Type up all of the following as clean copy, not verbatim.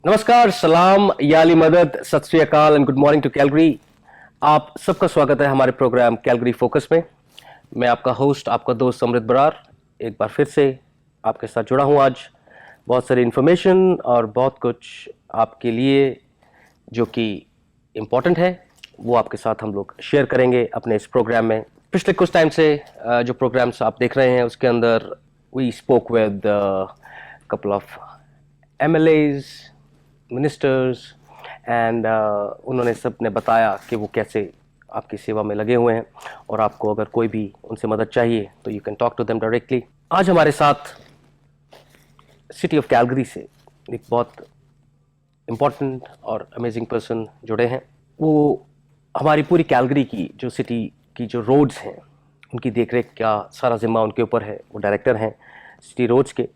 नमस्कार, सलाम, याली मदद, Sat Sri Akal and good morning to Calgary. आप सबका स्वागत है हमारे प्रोग्राम कैलगरी फोकस में। मैं आपका होस्ट, आपका दोस्त अमृत बरार एक बार फिर से आपके साथ जुड़ा हूं। आज बहुत सारी इन्फॉर्मेशन और बहुत कुछ आपके लिए जो कि इम्पोर्टेंट है वो आपके साथ हम लोग शेयर करेंगे अपने इस प्रोग्राम में। पिछले कुछ टाइम से जो प्रोग्राम्स आप देख रहे हैं उसके अंदर we spoke with couple of MLAs, ministers and उन्होंने सब ने बताया कि वो कैसे आपकी सेवा में लगे हुए हैं और आपको अगर कोई भी उनसे मदद चाहिए तो you can talk to them directly. आज हमारे साथ सिटी ऑफ कैलगरी से एक बहुत इम्पोर्टेंट और अमेजिंग पर्सन जुड़े हैं। वो हमारी पूरी कैलगरी की जो सिटी की जो रोड्स हैं उनकी देखरेख का सारा जिम्मा उनके ऊपर है। वो डायरेक्टर हैं सिटी रोड्स के।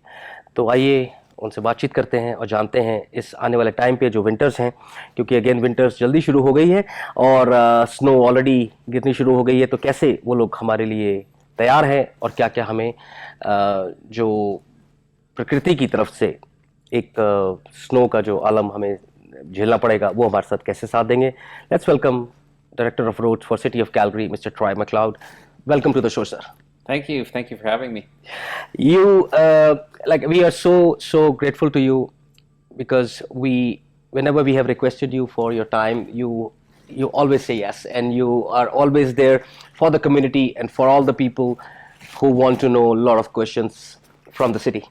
तो आइए उनसे बातचीत करते हैं और जानते हैं इस आने वाले टाइम पे जो विंटर्स हैं, क्योंकि अगेन विंटर्स जल्दी शुरू हो गई है और स्नो ऑलरेडी गिरनी शुरू हो गई है, तो कैसे वो लोग हमारे लिए तैयार हैं और क्या क्या हमें जो प्रकृति की तरफ से एक स्नो का जो आलम हमें झेलना पड़ेगा वो हमारे साथ कैसे साथ देंगे। Let's welcome director of roads for city of Calgary mister Troy McLeod. Welcome to the show sir. Thank you. Thank you for having me. You like we are so grateful to you because whenever we have requested you for your time, you always say yes, and you are always there for the community and for all the people who want to know a lot of questions from the city.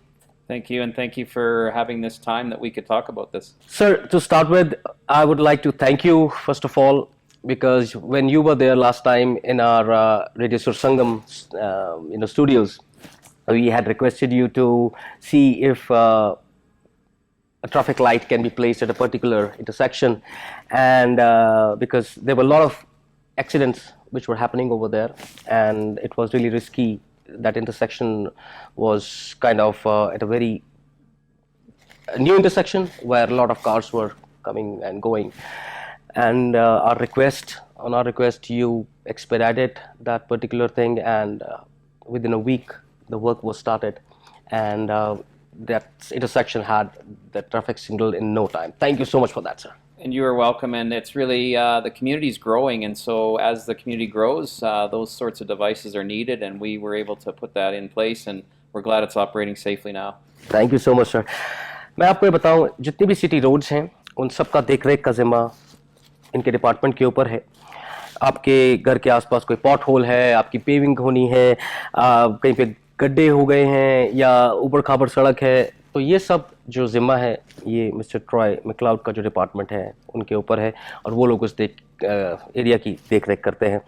Thank you, and thank you for having this time that we could talk about this. Sir, to start with, I would like to thank you first of all, because when you were there last time in our Radio Sur Sangam studios, we had requested you to see if a traffic light can be placed at a particular intersection, and because there were a lot of accidents which were happening over there, and it was really risky. That intersection was kind of at a very new intersection where a lot of cars were coming and going, and on our request you expedited that particular thing, and within a week the work was started, and that intersection had the traffic signal in no time. Thank you so much for that, sir. And you are welcome, and it's really the community is growing, and so as the community grows, those sorts of devices are needed, and we were able to put that in place, and we're glad it's operating safely now. Thank you so much, sir. मैं आपको ये बताऊं, जितनी भी city roads हैं उन सब का देखरेख का जिम्मा इनके डिपार्टमेंट के ऊपर है। आपके घर के आसपास कोई पॉट होल है, आपकी पेविंग होनी है, कहीं पे गड्ढे हो गए हैं या ऊबड़ खाबड़ सड़क है, तो ये सब जो जिम्मा है ये मिस्टर ट्रॉय मैक्लाउड का जो डिपार्टमेंट है उनके ऊपर है और वो लोग उस एरिया की देख रेख करते हैं।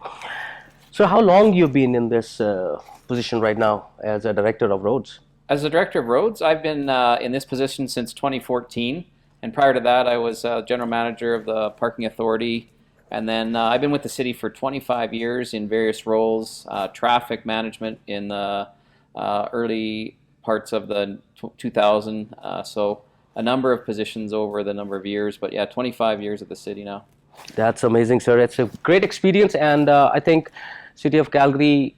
So how long you been in this position right now as a director of roads? As the director of roads, I've been in this position since 2014, and prior to that, I was general manager of the parking authority, and then I've been with the city for 25 years in various roles, traffic management in the early parts of the 2000, so a number of positions over the number of years, but yeah, 25 years at the city now. That's amazing, sir. It's a great experience, and I think City of Calgary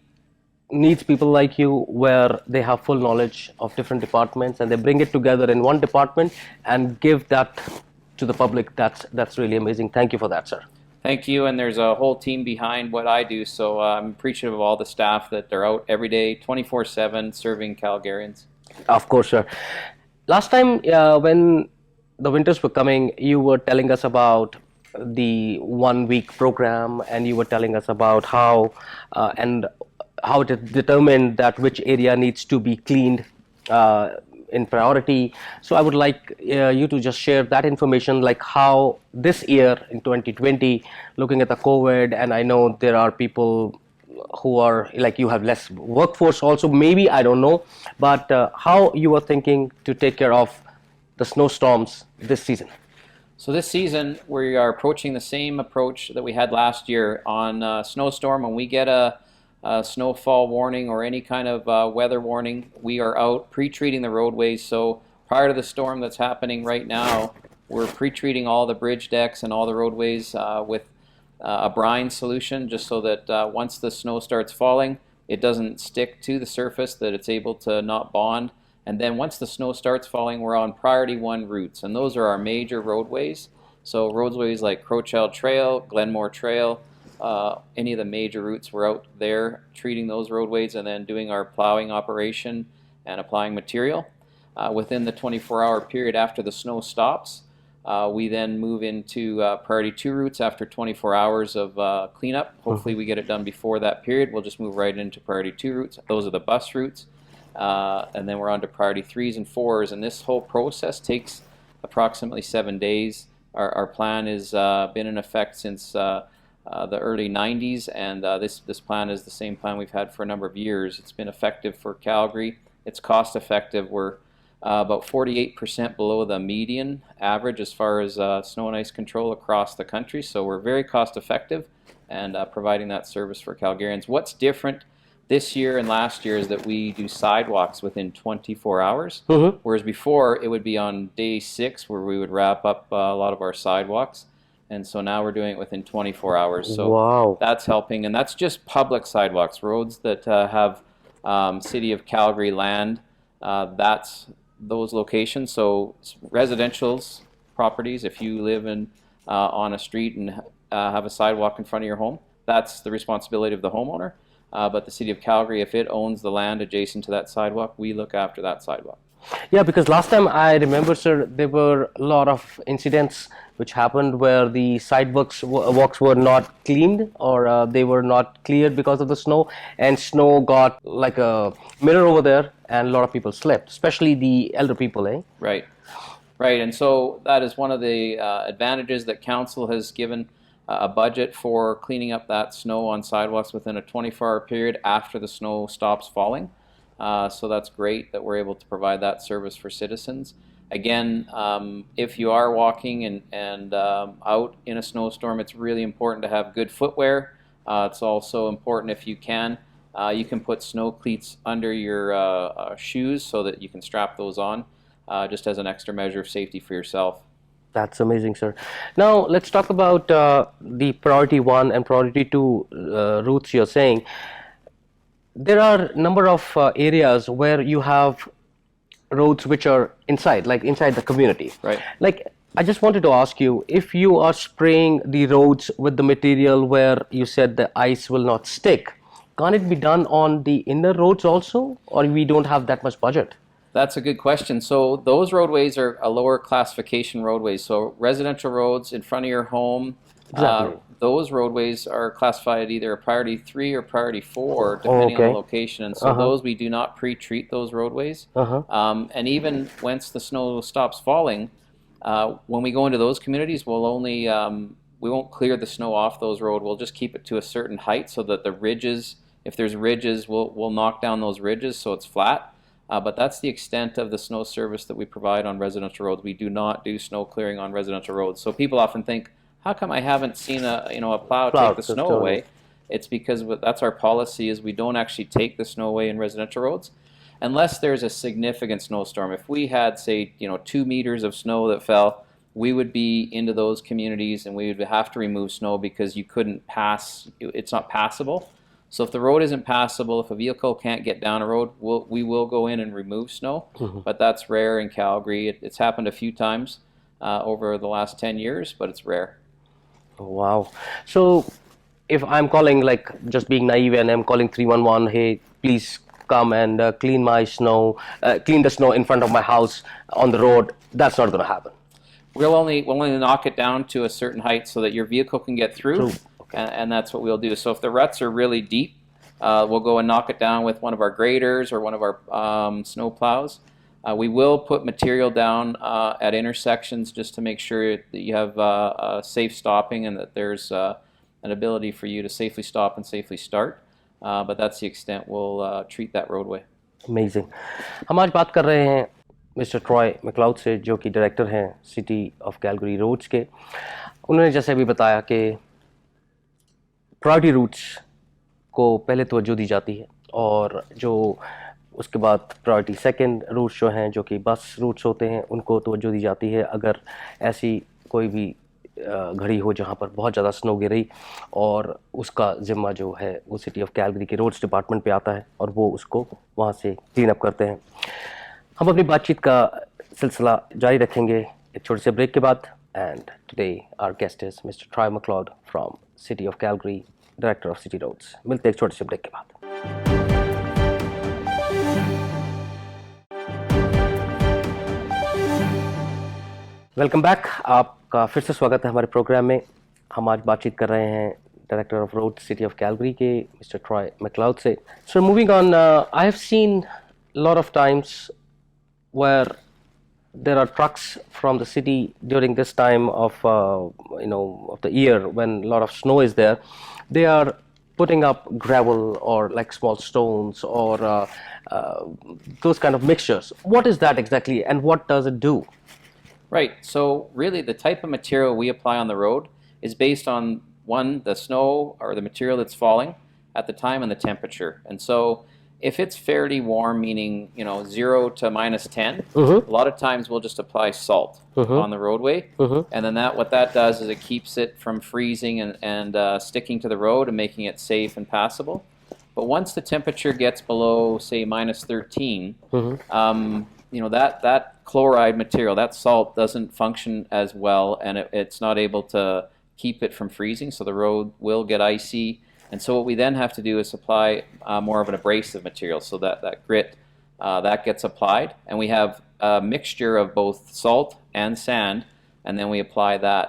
needs people like you where they have full knowledge of different departments and they bring it together in one department and give that to the public. That's really amazing. Thank you for that, sir. Thank you, and there's a whole team behind what I do, so I'm appreciative of all the staff that they're out every day, 24/7, serving Calgarians. Of course, sir. Last time when the winters were coming, you were telling us about the 1 week program, and you were telling us about how it is determined that which area needs to be cleaned in priority. So I would like you to just share that information, like how this year in 2020, looking at the COVID, and I know there are people who are like you have less workforce also, maybe, I don't know, but how you are thinking to take care of the snowstorms this season? So this season, we are approaching the same approach that we had last year on snowstorm. When we get a snowfall warning or any kind of weather warning, we are out pre-treating the roadways. So prior to the storm that's happening right now, we're pre-treating all the bridge decks and all the roadways with a brine solution, just so that once the snow starts falling, it doesn't stick to the surface, that it's able to not bond, And then once the snow starts falling, we're on priority 1 routes, and those are our major roadways. So roadways like Crowchild Trail, Glenmore Trail, any of the major routes, we're out there treating those roadways and then doing our plowing operation and applying material. Within the 24-hour period after the snow stops, we then move into priority 2 routes after 24 hours of cleanup. Hopefully we get it done before that period. We'll just move right into priority 2 routes. Those are the bus routes. And then we're on to priority 3s and 4s. And this whole process takes approximately 7 days. Our plan has been in effect since the early 90s, and this plan is the same plan we've had for a number of years. It's been effective for Calgary. It's cost effective. We're about 48% below the median average as far as snow and ice control across the country. So we're very cost effective and providing that service for Calgarians. What's different this year and last year is that we do sidewalks within 24 hours, whereas before it would be on day 6 where we would wrap up a lot of our sidewalks. And so now we're doing it within 24 hours. So Wow. that's helping, and that's just public sidewalks, roads that have City of Calgary land. That's those locations. So residential's properties, if you live in on a street and have a sidewalk in front of your home, that's the responsibility of the homeowner. But the City of Calgary, if it owns the land adjacent to that sidewalk, we look after that sidewalk. Yeah, because last time I remember, sir, there were a lot of incidents which happened where the sidewalks walks were not cleaned, or they were not cleared because of the snow, and snow got like a mirror over there, and a lot of people slept, especially the elder people, eh? Right, right. And so that is one of the advantages that council has given a budget for cleaning up that snow on sidewalks within a 24-hour period after the snow stops falling. So that's great that we're able to provide that service for citizens. Again, if you are walking and out in a snowstorm, it's really important to have good footwear. It's also important, if you can put snow cleats under your shoes so that you can strap those on, just as an extra measure of safety for yourself. That's amazing, sir. Now let's talk about the priority 1 and priority 2 routes you're saying. There are a number of areas where you have roads which are inside, like inside the community. Right. Like, I just wanted to ask you, if you are spraying the roads with the material where you said the ice will not stick, can't it be done on the inner roads also, or we don't have that much budget? That's a good question. So those roadways are a lower classification roadways. So residential roads in front of your home, Exactly. those roadways are classified either a priority 3 or priority 4, depending on okay. the location. And so those, we do not pre-treat those roadways. And even once the snow stops falling, when we go into those communities, we'll only we won't clear the snow off those roads. We'll just keep it to a certain height so that the ridges, if there's ridges, we'll knock down those ridges so it's flat. But that's the extent of the snow service that we provide on residential roads. We do not do snow clearing on residential roads. So people often think, how come I haven't seen a plow take the snow away? It's because that's our policy, is we don't actually take the snow away in residential roads unless there's a significant snowstorm. If we had, say, 2 meters of snow that fell, we would be into those communities and we would have to remove snow because you couldn't pass, it's not passable. So if the road isn't passable, if a vehicle can't get down a road, we will go in and remove snow, but that's rare in Calgary. It's happened a few times over the last 10 years, but it's rare. Wow. So if I'm calling, like just being naive, and I'm calling 311, hey, please come and clean my snow, clean the snow in front of my house on the road, that's not going to happen. We'll only knock it down to a certain height so that your vehicle can get through. And that's what we'll do. So if the ruts are really deep, we'll go and knock it down with one of our graders or one of our snow plows. We will put material down at intersections just to make sure that you have safe stopping and that there's an ability for you to safely stop and safely start. But that's the extent we'll treat that roadway. Amazing. हम आज बात कर रहे हैं mister Troy McLeod से, जो कि director हैं सिटी ऑफ कैलगरी रोड्स के. उन्होंने जैसे अभी बताया कि प्रायोरिटी रूट्स को पहले तवज्जो दी जाती है, और जो उसके बाद प्रायोरिटी सेकंड रूट्स जो हैं, जो कि बस रूट्स होते हैं, उनको तवज्जो दी जाती है अगर ऐसी कोई भी घड़ी हो जहाँ पर बहुत ज़्यादा स्नो गिरी, और उसका ज़िम्मा जो है वो सिटी ऑफ कैलगरी के रोड्स डिपार्टमेंट पे आता है और वो उसको वहाँ से क्लीन अप करते हैं. हम अपनी बातचीत का सिलसिला जारी रखेंगे एक छोटे से ब्रेक के बाद and today our guest is mister Troy McLeod from city of Calgary, director of city roads. मिलते हैं एक छोटे से ब्रेक के बाद। वेलकम बैक, आपका फिर से स्वागत है हमारे प्रोग्राम में। हम आज बातचीत कर रहे हैं director of road city of Calgary के मिस्टर ट्रॉय मैक्लियोड से। So moving on, I have seen lot of times where there are trucks from the city during this time of of the year when a lot of snow is there. They are putting up gravel or like small stones or those kind of mixtures. What is that exactly and what does it do? Right. So really, the type of material we apply on the road is based on the snow or the material that's falling at the time and the temperature. And so if it's fairly warm, meaning 0 to -10, a lot of times we'll just apply salt on the roadway, and then what that does is it keeps it from freezing and sticking to the road and making it safe and passable. But once the temperature gets below, say, -13, that chloride material, that salt, doesn't function as well, and it's not able to keep it from freezing, so the road will get icy. And so what we then have to do is apply more of an abrasive material, so that grit that gets applied, and we have a mixture of both salt and sand, and then we apply that.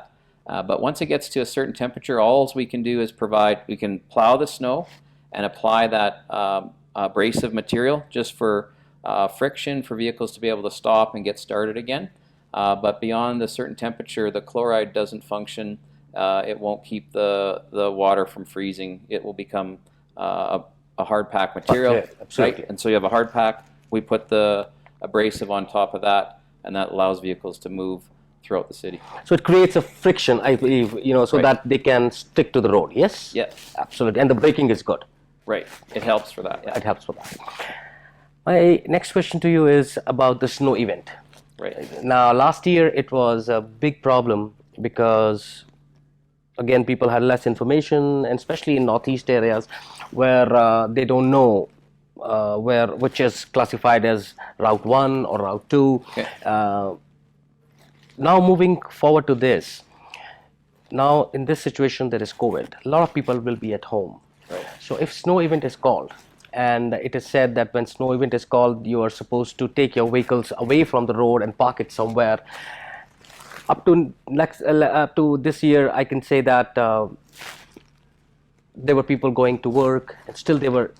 But once it gets to a certain temperature, all we can do is we can plow the snow and apply that abrasive material just for friction for vehicles to be able to stop and get started again. But beyond a certain temperature, the chloride doesn't function. It won't keep the water from freezing. It will become a hard pack material, absolutely. Right? And so you have a hard pack. We put the abrasive on top of that, and that allows vehicles to move throughout the city. So it creates a friction, I believe, so Right. that they can stick to the road. Yes. Yeah. Absolutely, and the braking is good. Right. It helps for that. It helps for that. My next question to you is about the snow event. Right. Now, last year it was a big problem because, again, people had less information, and especially in northeast areas where they don't know which is classified as Route 1 or Route 2. Okay. Now moving forward to this, now in this situation there is COVID. A lot of people will be at home. Right. So if snow event is called, and it is said that when snow event is called, you are supposed to take your vehicles away from the road and park it somewhere. Up to this year, I can say that there were people going to work, and still there were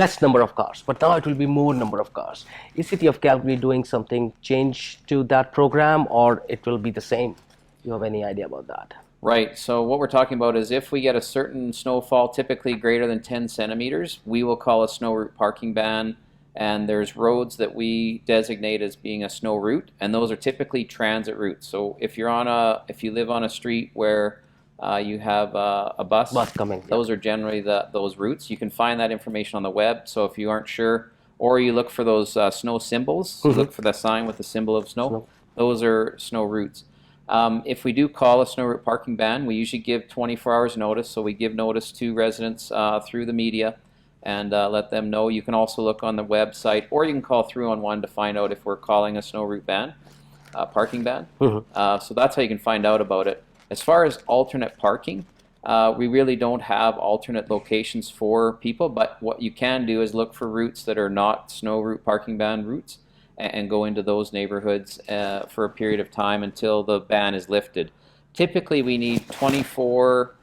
less number of cars. But now it will be more number of cars. Is City of Calgary doing something change to that program, or it will be the same? You have any idea about that? Right. So what we're talking about is if we get a certain snowfall, typically greater than 10 centimeters, we will call a snow route parking ban. And there's roads that we designate as being a snow route, and those are typically transit routes. So if you live on a street where you have a bus coming, those are generally those routes. You can find that information on the web. So if you aren't sure, or you look for those snow symbols, you look for the sign with the symbol of snow. Those are snow routes. If we do call a snow route parking ban, we usually give 24 hours notice. So we give notice to residents through the media and let them know. You can also look on the website, or you can call 311 to find out if we're calling a snow route ban, parking ban. So that's how you can find out about it. As far as alternate parking, we really don't have alternate locations for people, but what you can do is look for routes that are not snow route parking ban routes and go into those neighborhoods for a period of time until the ban is lifted. Typically, we need 24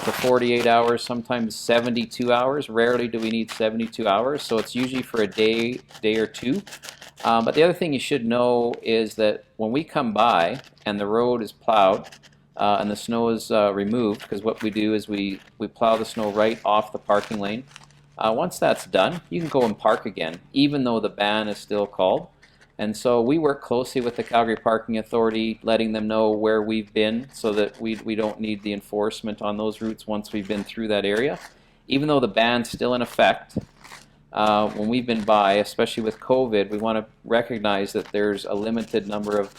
to 48 hours, sometimes 72 hours. Rarely do we need 72 hours, so it's usually for a day or two. But the other thing you should know is that when we come by and the road is plowed and the snow is removed, because what we do is we plow the snow right off the parking lane. Once that's done, you can go and park again, even though the ban is still called. And so we work closely with the Calgary Parking Authority, letting them know where we've been so that we don't need the enforcement on those routes once we've been through that area. Even though the ban's still in effect, when we've been by, especially with COVID, we want to recognize that there's a limited number of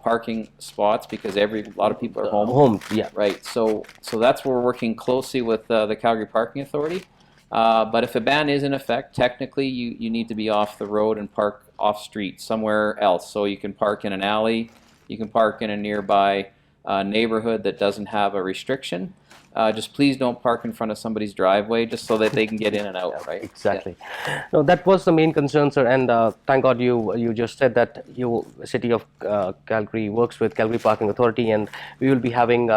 parking spots because a lot of people are home. Yeah. Right. So that's where we're working closely with the Calgary Parking Authority. But if a ban is in effect, technically you need to be off the road and park off street somewhere else. So you can park in an alley, you can park in a nearby neighborhood that doesn't have a restriction. Just please don't park in front of somebody's driveway, just so that they can get in and out, right? Exactly. No, that was the main concern, sir. And thank God you just said that you City of Calgary works with Calgary Parking Authority, and we will be having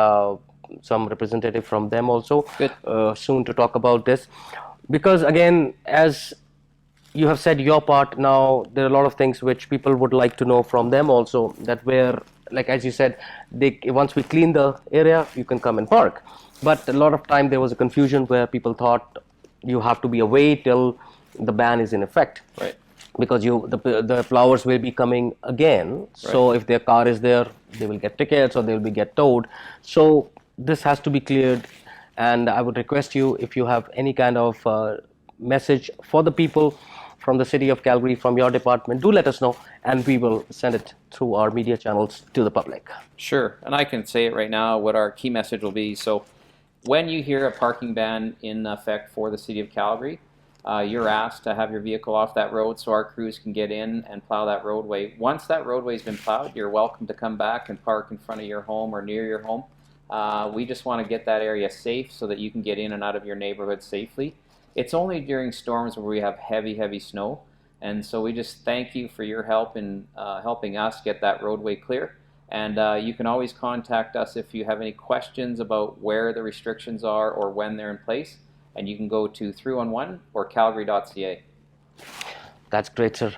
some representative from them also Good. soon to talk about this. Because again, as you have said your part, now there are a lot of things which people would like to know from them also, that where, like as you said, once we clean the area, you can come and park. But a lot of time there was a confusion where people thought you have to be away till the ban is in effect, Right. because the flowers will be coming again. So if their car is there, they will get tickets or they will be get towed. So this has to be cleared, and I would request you, if you have any kind of message for the people from the City of Calgary, from your department, do let us know, and we will send it through our media channels to the public. Sure, and I can say it right now, what our key message will be. So when you hear a parking ban in effect for the City of Calgary, you're asked to have your vehicle off that road so our crews can get in and plow that roadway. Once that roadway's been plowed, you're welcome to come back and park in front of your home or near your home. We just want to get that area safe so that you can get in and out of your neighborhood safely. It's only during storms where we have heavy, heavy snow, and so we just thank you for your help in helping us get that roadway clear. And you can always contact us if you have any questions about where the restrictions are or when they're in place. And you can go to 311 or calgary.ca. That's great, sir.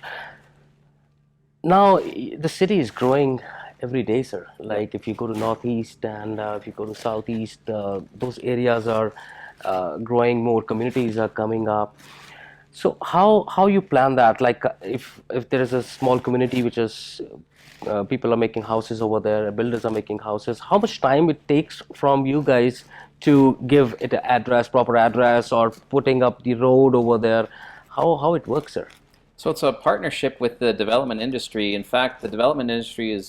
Now, the city is growing every day, sir. Like if you go to northeast and if you go to southeast, those areas are growing, more communities are coming up. So how you plan that? Like if there is a small community which is people are making houses over there, builders are making houses, how much time it takes from you guys to give it an address, proper address, or putting up the road over there? How it works, sir? So it's a partnership with the development industry. In fact, the development industry is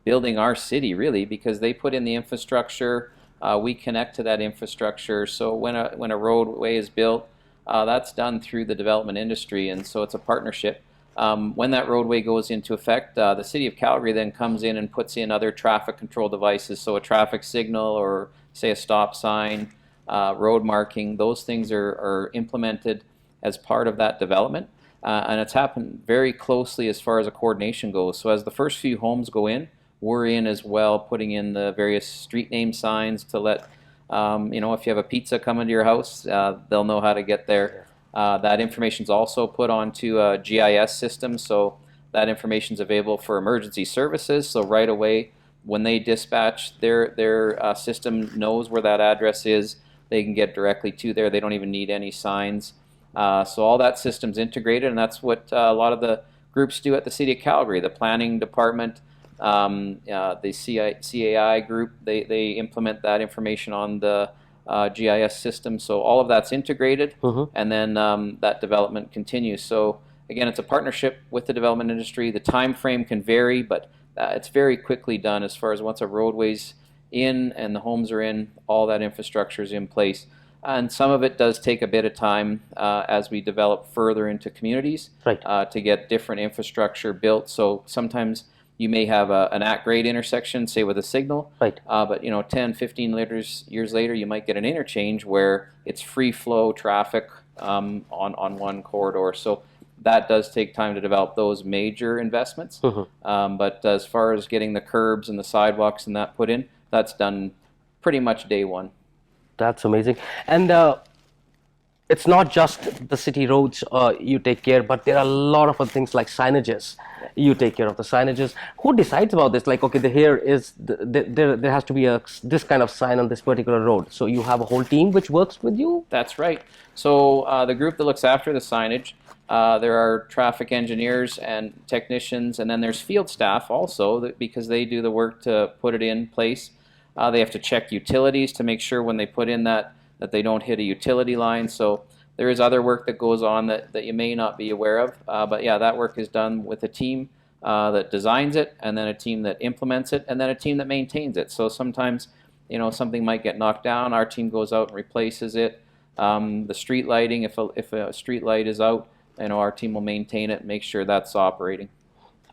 building our city, really, because they put in the infrastructure. We connect to that infrastructure. So when a roadway is built, that's done through the development industry, and so it's a partnership. When that roadway goes into effect, the City of Calgary then comes in and puts in other traffic control devices, so a traffic signal or say a stop sign, road marking, those things are implemented as part of that development. And it's happened very closely as far as a coordination goes. So as the first few homes go in, we're in as well, putting in the various street name signs to let, if you have a pizza coming to your house, they'll know how to get there. That information is also put onto a GIS system, so that information is available for emergency services. So right away, when they dispatch, their system knows where that address is. They can get directly to there. They don't even need any signs. So all that system's integrated, and that's what a lot of the groups do at the City of Calgary. The planning department, the CAI group, they implement that information on the GIS system. So all of that's integrated, and then that development continues. So again, it's a partnership with the development industry. The time frame can vary, but it's very quickly done as far as once a roadway's in and the homes are in, all that infrastructure is in place. And some of it does take a bit of time as we develop further into communities to get different infrastructure built. So sometimes you may have an at-grade intersection, say with a signal, but 10, 15 years later, you might get an interchange where it's free flow traffic on one corridor. So that does take time to develop those major investments. But as far as getting the curbs and the sidewalks and that put in, that's done pretty much day one. That's amazing. And it's not just the city roads you take care, but there are a lot of other things like signages. You take care of the signages. Who decides about this? Like, okay, here is there has to be this kind of sign on this particular road. So you have a whole team which works with you? That's right. So the group that looks after the signage, there are traffic engineers and technicians, and then there's field staff also, because they do the work to put it in place. They have to check utilities to make sure when they put in that they don't hit a utility line. So there is other work that goes on that you may not be aware of. But yeah, that work is done with a team that designs it, and then a team that implements it, and then a team that maintains it. So sometimes, something might get knocked down. Our team goes out and replaces it. The street lighting, if a street light is out, our team will maintain it, make sure that's operating.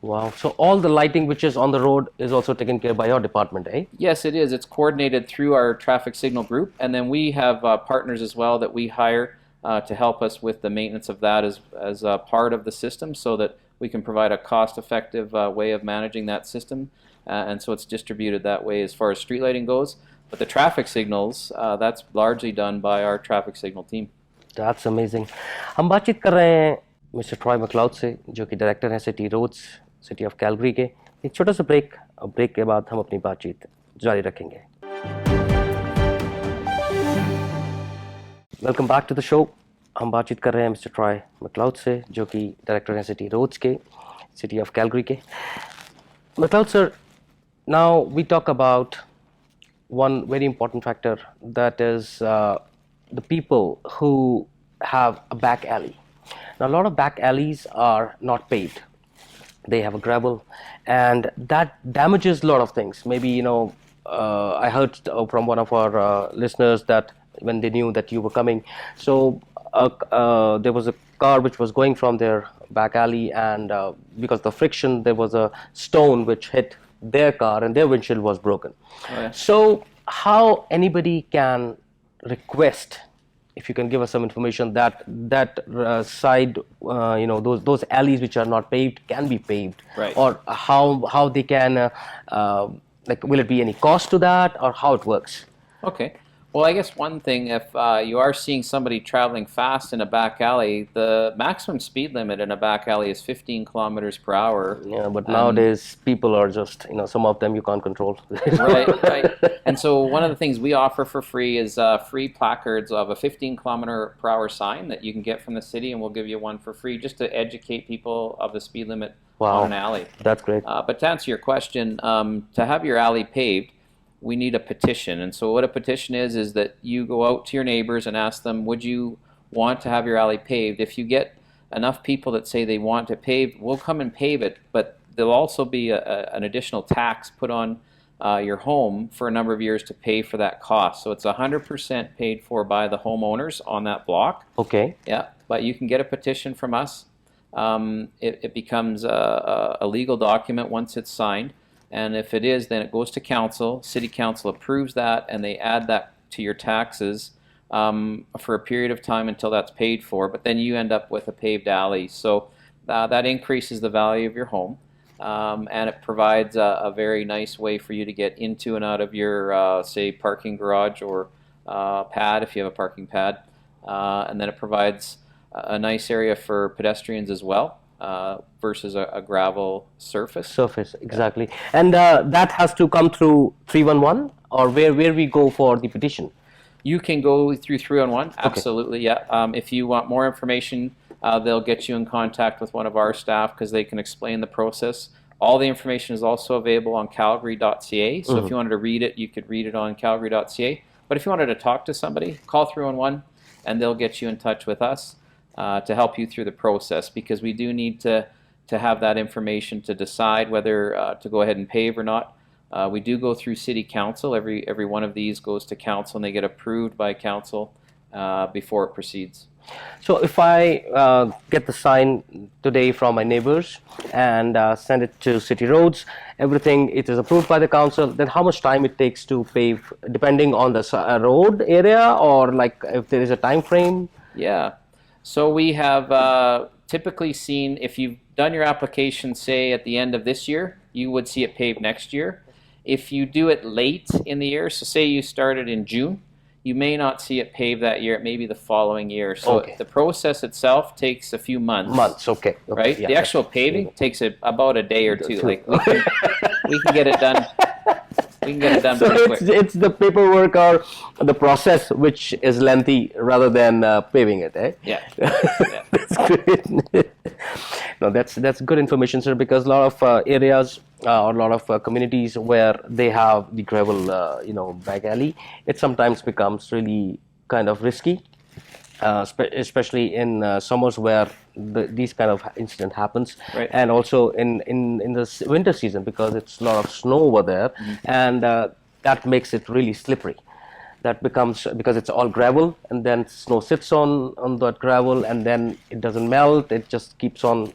Wow. So all the lighting which is on the road is also taken care by your department, eh? Yes, it is. It's coordinated through our traffic signal group, and then we have partners as well that we hire to help us with the maintenance of that as part of the system, so that we can provide a cost-effective way of managing that system, and so it's distributed that way as far as street lighting goes. But the traffic signals, that's largely done by our traffic signal team. That's amazing. हम बातचीत कर रहे हैं mister Troy McLeod से, जो कि director हैं city roads, city of Calgary के। एक छोटा सा ब्रेक, और ब्रेक के बाद हम अपनी बातचीत जारी रखेंगे। Welcome back to the show. हम बातचीत कर रहे हैं मिस्टर ट्रॉय मैक्लाउड से, जो कि डायरेक्टर हैं सिटी रोड्स के, सिटी ऑफ कैलगरी के। McLeod sir, now we talk about one very important factor, that is the people who have a back alley. Now, a lot of back alleys are not paved. They have a gravel, and that damages a lot of things. Maybe, I heard from one of our listeners that when they knew that you were coming, so there was a car which was going from their back alley, and because of the friction, there was a stone which hit their car and their windshield was broken. Oh, yeah. So how anybody can request, if you can give us some information, that side, those alleys which are not paved can be paved, Right. or how they can, will it be any cost to that, or how it works? Okay. Well, I guess one thing, if you are seeing somebody traveling fast in a back alley, the maximum speed limit in a back alley is 15 kilometers per hour. Yeah, but nowadays people are just, some of them you can't control. Right. And so one of the things we offer for free is free placards of a 15 kilometer per hour sign that you can get from the city, and we'll give you one for free just to educate people of the speed limit Wow. on an alley. That's great. But to answer your question, to have your alley paved, we need a petition. And so what a petition is that you go out to your neighbors and ask them, would you want to have your alley paved? If you get enough people that say they want it paved, we'll come and pave it, but there'll also be an additional tax put on your home for a number of years to pay for that cost. So it's 100% paid for by the homeowners on that block. Okay. Yeah, but you can get a petition from us. It becomes a legal document once it's signed. And if it is, then it goes to council. City council approves that, and they add that to your taxes for a period of time until that's paid for. But then you end up with a paved alley. So that increases the value of your home, and it provides a very nice way for you to get into and out of your, say, parking garage or pad, if you have a parking pad. And then it provides a nice area for pedestrians as well. Versus a gravel surface. Exactly. And that has to come through 311, or where we go for the petition? You can go through 311, absolutely, yeah. If you want more information, they'll get you in contact with one of our staff, because they can explain the process. All the information is also available on calgary.ca, so if you wanted to read it, you could read it on calgary.ca. But if you wanted to talk to somebody, call 311, and they'll get you in touch with us. To help you through the process, because we do need to have that information to decide whether to go ahead and pave or not. We do go through city council. Every one of these goes to council, and they get approved by council before it proceeds. So if I get the sign today from my neighbors and send it to City Roads, everything, it is approved by the council, then how much time it takes to pave, depending on the road area, or like if there is a time frame? Yeah. So we have typically seen, if you've done your application, say, at the end of this year, you would see it paved next year. If you do it late in the year, so say you started in June, you may not see it paved that year. It may be the following year. So Okay. the process itself takes a few months. Okay. Right? Yeah, The actual paving takes about a day or two. True. Like we can get it done. We can get it done So pretty quick. it's the paperwork or the process which is lengthy rather than paving it, eh? Yeah. That's great. No, that's good information, sir, because a lot of areas or a lot of communities where they have the gravel, back alley, it sometimes becomes really kind of risky, especially in summers where these kind of incident happens, Right. and also in the winter season, because it's a lot of snow over there, and that makes it really slippery. that becomes, because it's all gravel, and then snow sits on that gravel, and then it doesn't melt, it just keeps on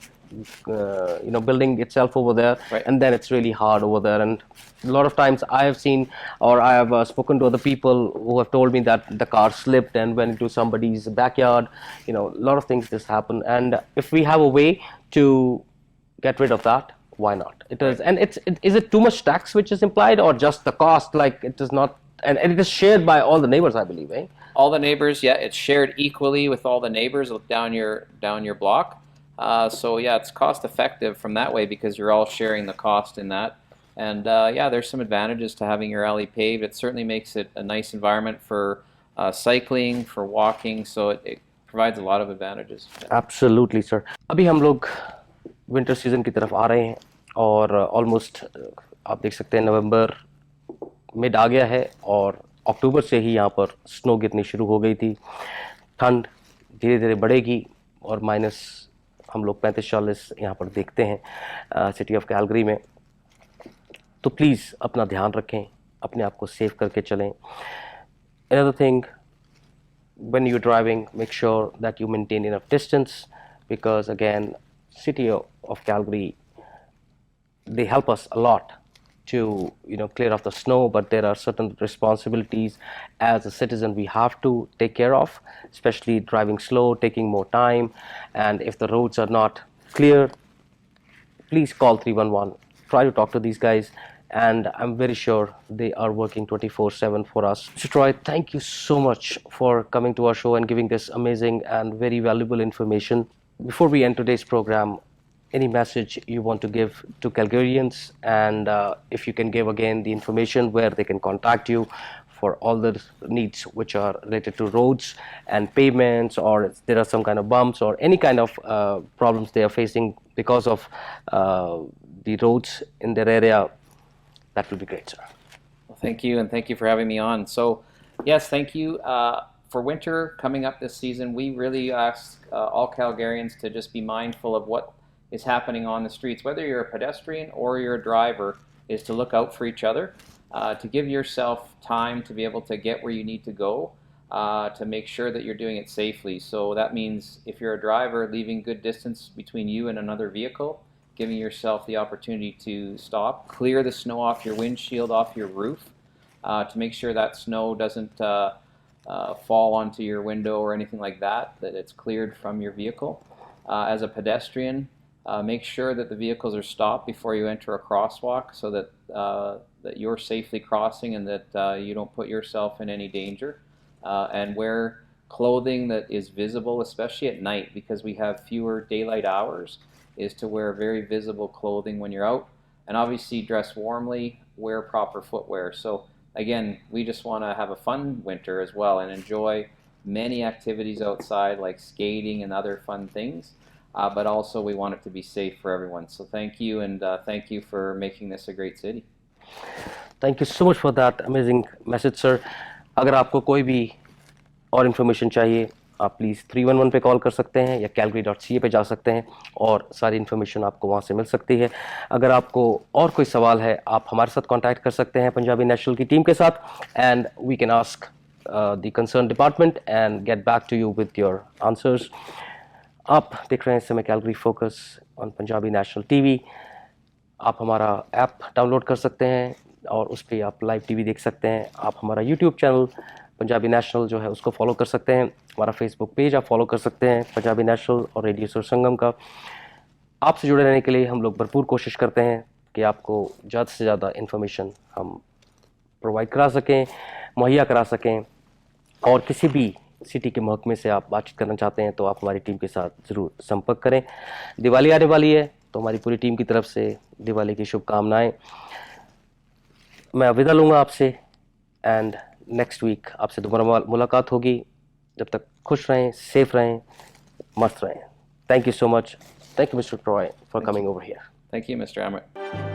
building itself over there. Right. And then it's really hard over there. And a lot of times I have seen, or I have spoken to other people who have told me that the car slipped and went into somebody's backyard. A lot of things just happen, and if we have a way to get rid of that, why not? It is. And is it too much tax which is implied, or just the cost? Like, it is not, and it is shared by all the neighbors, I believe, eh? All the neighbors, yeah, it's shared equally with all the neighbors down your block. So yeah, it's cost effective from that way because you're all sharing the cost in that. And yeah, there's some advantages to having your alley paved. It certainly makes it a nice environment for cycling, for walking. So it provides a lot of advantages. Absolutely, sir. अभी हम लोग winter season की तरफ आ रहे हैं, और almost आप देख सकते हैं नवंबर मिड आ गया है, और अक्टूबर से ही यहाँ पर स्नो गिरनी शुरू हो गई थी। ठंड धीरे धीरे बढ़ेगी, और माइनस हम लोग 35-40 यहाँ पर देखते हैं सिटी ऑफ कैलगरी में। तो प्लीज़ अपना ध्यान रखें, अपने आप को सेफ करके चलें। Another thing, when you're driving, make sure that you maintain enough distance, because again, city of Calgary, they help us a lot to clear off the snow, but there are certain responsibilities as a citizen we have to take care of, especially driving slow, taking more time. And if the roads are not clear, please call 311, try to talk to these guys, and I'm very sure they are working 24/7 for us. Mr. Troy, thank you so much for coming to our show and giving this amazing and very valuable information. Before we end today's program, any message you want to give to Calgarians, and if you can give again the information where they can contact you for all the needs which are related to roads and pavements, or if there are some kind of bumps or any kind of problems they are facing because of the roads in their area, that will be great, sir. Well, thank you, and thank you for having me on. So, yes, thank you. For winter coming up this season, we really ask all Calgarians to just be mindful of what is happening on the streets. Whether you're a pedestrian or you're a driver, is to look out for each other, to give yourself time to be able to get where you need to go, to make sure that you're doing it safely. So that means if you're a driver, leaving good distance between you and another vehicle, giving yourself the opportunity to stop, clear the snow off your windshield, off your roof, to make sure that snow doesn't fall onto your window or anything like that, that it's cleared from your vehicle. As a pedestrian, make sure that the vehicles are stopped before you enter a crosswalk, so that that you're safely crossing and that you don't put yourself in any danger. And wear clothing that is visible, especially at night, because we have fewer daylight hours, is to wear very visible clothing when you're out. And obviously dress warmly, wear proper footwear. So again, we just want to have a fun winter as well and enjoy many activities outside like skating and other fun things. But also we want it to be safe for everyone. So thank you, and thank you for making this a great city. Thank you so much for that amazing message, sir. अगर आपको कोई भी और information चाहिए, आप please 311 पे call कर सकते हैं, या calgary.ca पे जा सकते हैं, और सारी इन्फॉर्मेशन आपको वहाँ से मिल सकती है। अगर आपको और कोई सवाल है, आप हमारे साथ कांटेक्ट कर सकते हैं पंजाबी नेशनल की टीम के साथ, and we can ask the concern department and get back to you with your answers. आप देख रहे हैं इस समय Calgary focus on Punjabi national TV. आप हमारा ऐप डाउनलोड कर सकते हैं, और उस पर आप लाइव टीवी देख सकते हैं। आप हमारा यूट्यूब चैनल पंजाबी नेशनल जो है उसको फॉलो कर सकते हैं। हमारा फेसबुक पेज आप फॉलो कर सकते हैं पंजाबी नेशनल और रेडियो सुर संगम का। आपसे जुड़े रहने के लिए हम लोग भरपूर कोशिश करते हैं कि आपको ज़्यादा से ज़्यादा इन्फॉर्मेशन हम प्रोवाइड करा सकें, मुहैया करा सकें। और किसी भी सिटी के महकमे से आप बातचीत करना चाहते हैं तो आप हमारी टीम के साथ ज़रूर संपर्क करें। दिवाली आने वाली है, तो हमारी पूरी टीम की तरफ से दिवाली की शुभकामनाएं। मैं विदा लूँगा आपसे, एंड नेक्स्ट वीक आपसे दोबारा मुलाकात होगी। जब तक खुश रहें, सेफ रहें, मस्त रहें। Thank you so much. Thank you mister Troy for coming over here. Thank you, Mr. Amrit.